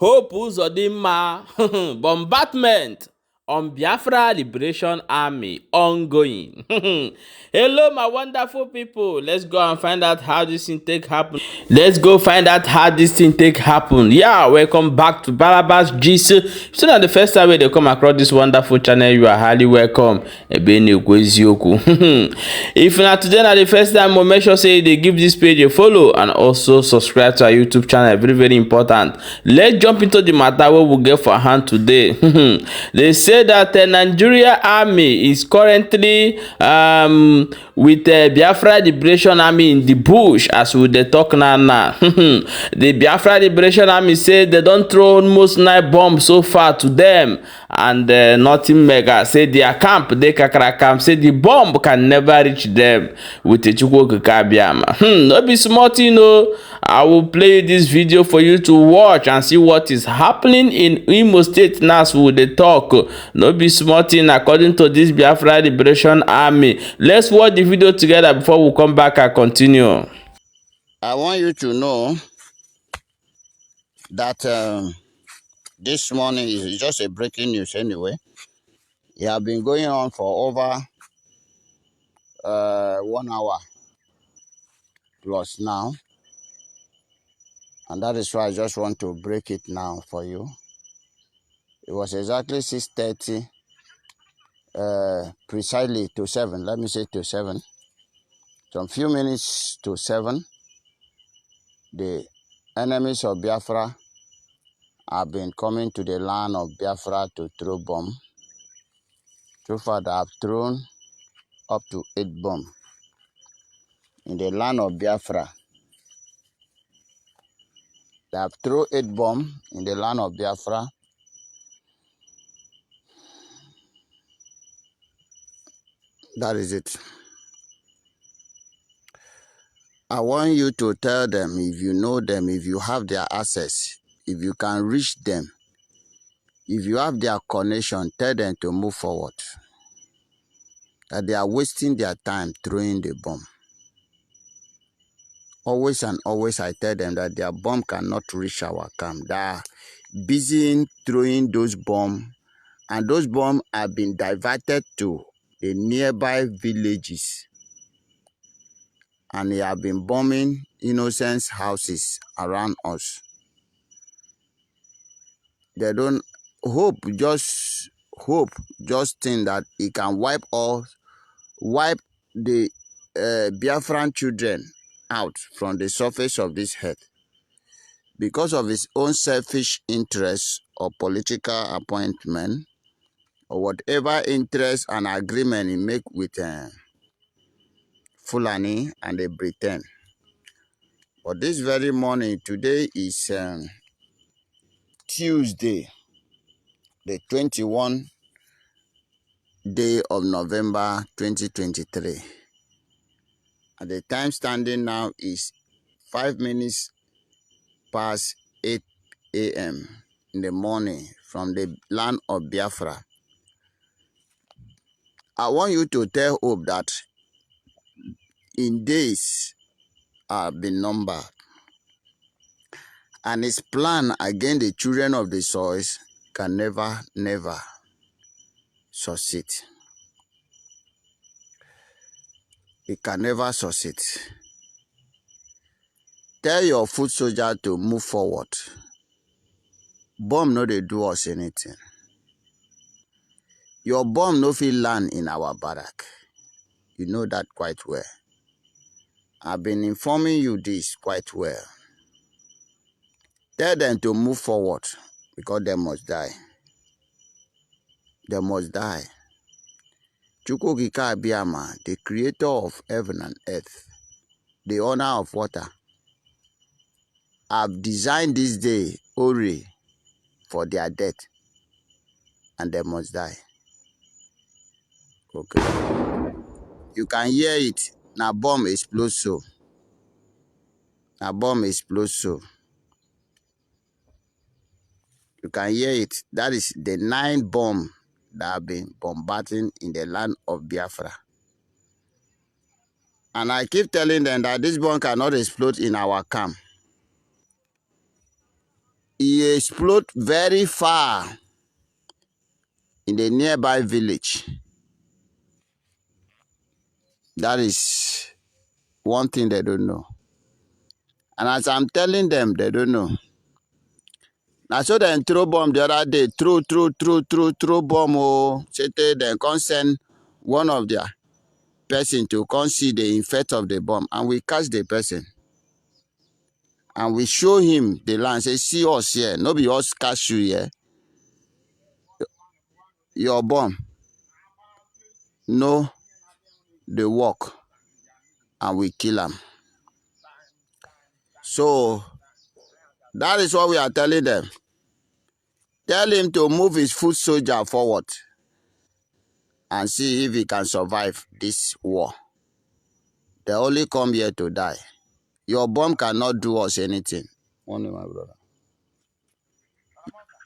Hope Uzodinma bombardment on Biafra Liberation Army ongoing. Hello, my wonderful people. Let's go and find out how this thing take happen. Let's go find out how this thing take happen. Yeah, welcome back to Balabas Gist. If it's not the first time they come across this wonderful channel, you are highly welcome. If not today, not the first time, make sure say they give this page a follow and also subscribe to our YouTube channel. Very, very important. Let's jump into the matter what we get for hand today. They say that the Nigeria Army is currently with the Biafra Liberation Army in the bush as we dey talk now. The Biafra Liberation Army say they don't throw almost 9 bombs so far to them, and nothing mega. Say their camp, they kakara camp, say the bomb can never reach them with the Chukwu Kabiama. No be smart, you know. I will play this video for you to watch and see what is happening in Imo State now as we dey talk. No be small thing according to this Biafra Liberation Army. Let's watch the video together before we come back and continue. I want you to know that this morning is just a breaking news anyway. It has been going on for over 1 hour plus now. And that is why I just want to break it now for you. It was exactly 6:30, precisely to 7. Let me say to 7. Some few minutes to 7, the enemies of Biafra have been coming to the land of Biafra to throw bomb. So far, they have thrown up to 8 bombs in the land of Biafra. They have thrown 8 bombs in the land of Biafra. That is it. I want you to tell them, if you know them, if you have their access, if you can reach them, if you have their connection, tell them to move forward. That they are wasting their time throwing the bomb. Always and always I tell them that their bomb cannot reach our camp. They are busy in throwing those bombs, and those bombs have been diverted to the nearby villages, and they have been bombing innocent houses around us. They don't hope, just think that it can wipe the Biafran children out from the surface of this earth because of his own selfish interests or political appointment or whatever interest and agreement he make with Fulani and the Britain. But this very morning, today is Tuesday, the 21st day of November 2023. And the time standing now is 5 minutes past 8 a.m. in the morning from the land of Biafra. I want you to tell Hope that in days have been numbered, and his plan against the children of the soils can never succeed. It can never succeed. Tell your foot soldier to move forward. Bomb no dey do us anything. Your bomb no fit land in our barrack. You know that quite well. I've been informing you this quite well. Tell them to move forward because they must die. They must die. Chukwu Abiyama, the creator of heaven and earth, the owner of water, have designed this day only for their death, and they must die. Okay. You can hear it. Now bomb explodes so. Now bomb explodes so. You can hear it. That is the 9 bombs that have been bombarding in the land of Biafra. And I keep telling them that this bomb cannot explode in our camp. they explode very far in the nearby village. That is one thing they don't know. And as I'm telling them, they don't know. Now, so they throw bomb the other day, throw bomb. Oh, they can send one of their person to come see the effect of the bomb, and we catch the person. And we show him the land, say, see us here. No be us catch you here. Your bomb. No, they work. And we kill them. So, that is what we are telling them. Tell him to move his foot soldier forward and see if he can survive this war. They only come here to die. Your bomb cannot do us anything. Money, my brother.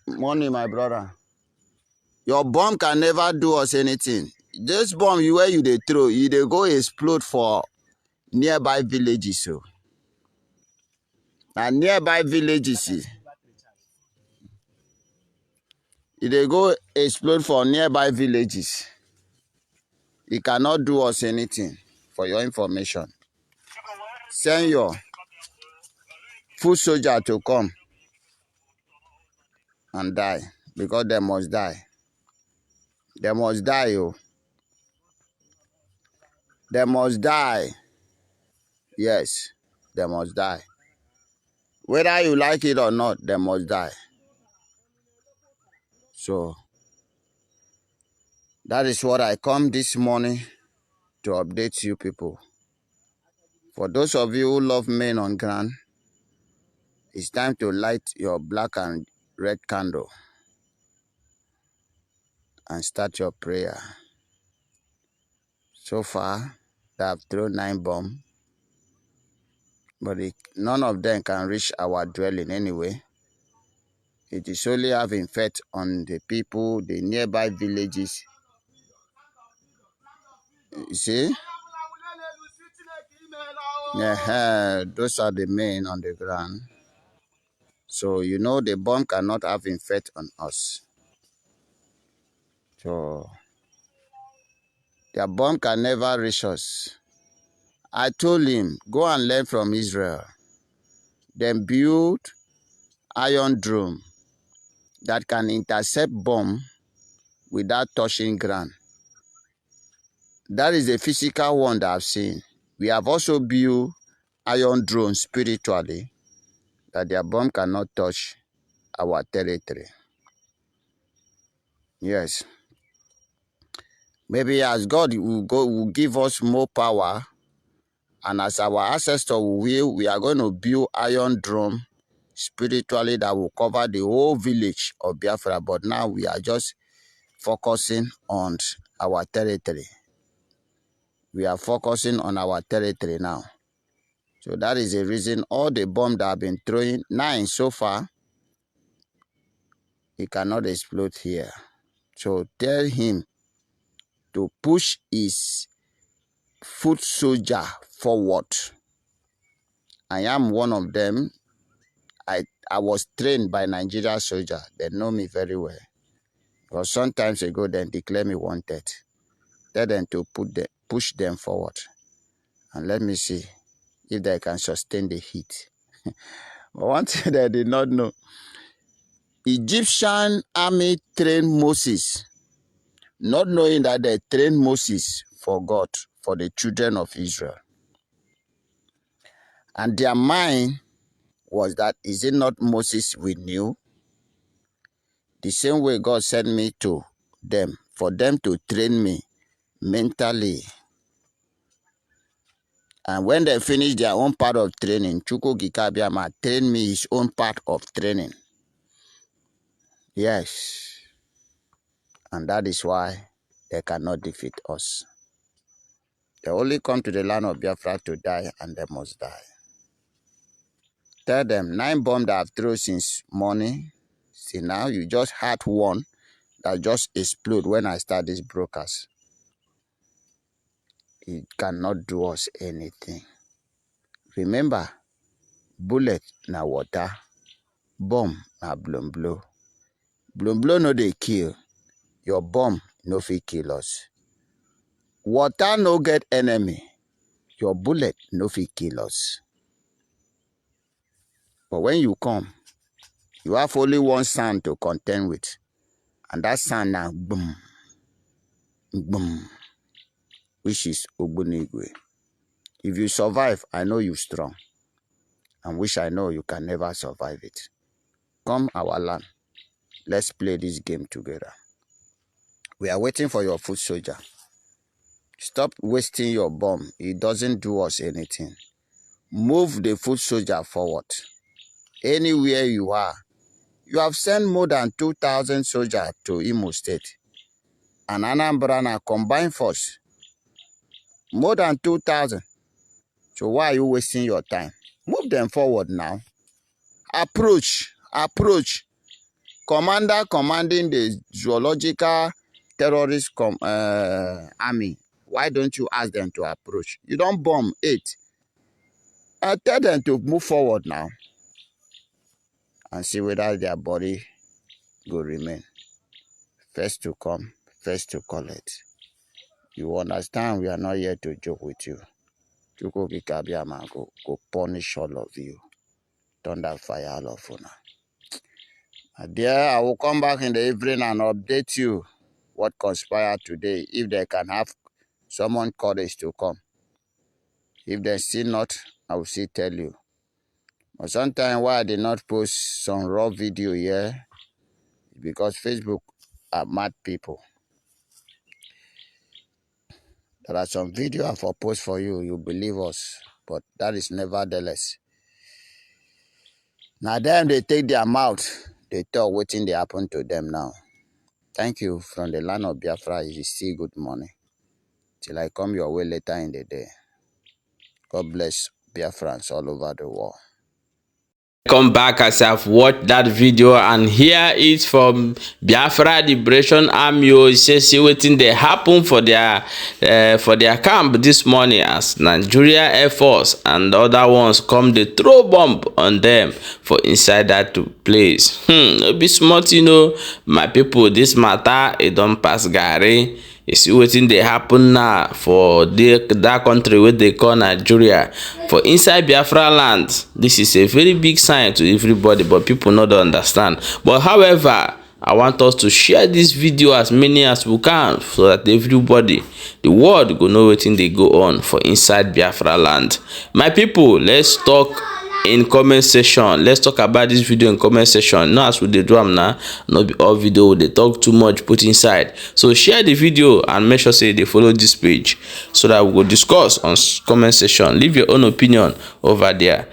Money, my brother. Your bomb can never do us anything. This bomb where you they throw, you they go explode for nearby villages. So, and nearby villages, they go explode for nearby villages. It cannot do us anything. For your information, send your foot soldier to come and die, because they must die. They must die, oh. They must die. Yes, they must die. Whether you like it or not, they must die. So, that is what I come this morning to update you people. For those of you who love men on ground, it's time to light your black and red candle and start your prayer. So far, they have thrown 9 bombs, but none of them can reach our dwelling anyway. It is only having effect on the people, the nearby villages. You see? Yeah, those are the men on the ground. So, you know, the bomb cannot have effect on us. So, their bomb can never reach us. I told him, go and learn from Israel. Then build iron drum that can intercept bomb without touching ground. That is the physical one that I've seen. We have also built iron drones spiritually that their bomb cannot touch our territory. Yes. Maybe as God will give us more power, and as our ancestors will, we are going to build iron drum spiritually that will cover the whole village of Biafra. But now we are just focusing on our territory. We are focusing on our territory now. So that is the reason all the bombs that have been throwing, 9 so far, it cannot explode here. So tell him to push his foot soldier forward. I am one of them. I was trained by Nigeria soldier. They know me very well. Because sometimes ago, they declare me wanted. Tell them to push them forward. And let me see if they can sustain the heat. But one thing they did not know, Egyptian army trained Moses, not knowing that they trained Moses for God, for the children of Israel. And their mind was that, is it not Moses we knew? The same way God sent me to them, for them to train me mentally. And when they finish their own part of training, Chukwu Gikabiama trained me his own part of training. Yes. And that is why they cannot defeat us. They only come to the land of Biafra to die, and they must die. Tell them, 9 bombs that I've thrown since morning. See now, you just had one that just explode when I start this broadcast. It cannot do us anything. Remember, bullet na water. bomb na blow. Blow no dey kill. Your bomb no fit kill us. Water no get enemy. Your bullet no fit kill us. But when you come, you have only one sound to contend with. And that sound now, boom, boom, which is Ogbunigwe. If you survive, I know you're strong. And which I know you can never survive it. Come our land. Let's play this game together. We are waiting for your foot soldier. Stop wasting your bomb. It doesn't do us anything. Move the foot soldier forward. Anywhere you are. You have sent more than 2,000 soldiers to Imo State. And Anambra na combined force. More than 2,000. So why are you wasting your time? Move them forward now. Approach. Commander commanding the zoological terrorist army. Why don't you ask them to approach? You don't bomb 8. Tell them to move forward now. And see whether their body will remain. First to come, first to collect. You understand we are not here to joke with you. Go punish all of you. Thunder fire all of you now. There, I will come back in the evening and update you what conspired today. If they can have someone courage to come. If they still not, I will still tell you. But sometimes why I did not post some raw video here, because Facebook are mad people. There are some video I for post for you, you believe us, but that is nevertheless. Now them they take their mouth, they talk waiting they happen to them now. Thank you from the land of Biafra. You still good morning. Till I come your way later in the day. God bless Biafrans all over the world. Come back as I've watched that video and hear it from Biafra Liberation Army. It says see wetin dey happen for their camp this morning as Nigeria Air Force and the other ones come dey throw bomb on them for inside that place. No be small thing, you know, my people. This matter it don pass garri. You see wetin dey happen now for that country wey they call Nigeria. For inside Biafra land, this is a very big sign to everybody, but people no dey understand. But however, I want us to share this video as many as we can so that everybody, the world, go know wetin dey go on for inside Biafra land. My people, let's talk in comment section. Let's talk about this video in comment section. Not as we dey do am now, not be all video they talk too much put inside. So share the video and make sure say they follow this page so that we go discuss on comment section. Leave your own opinion over there.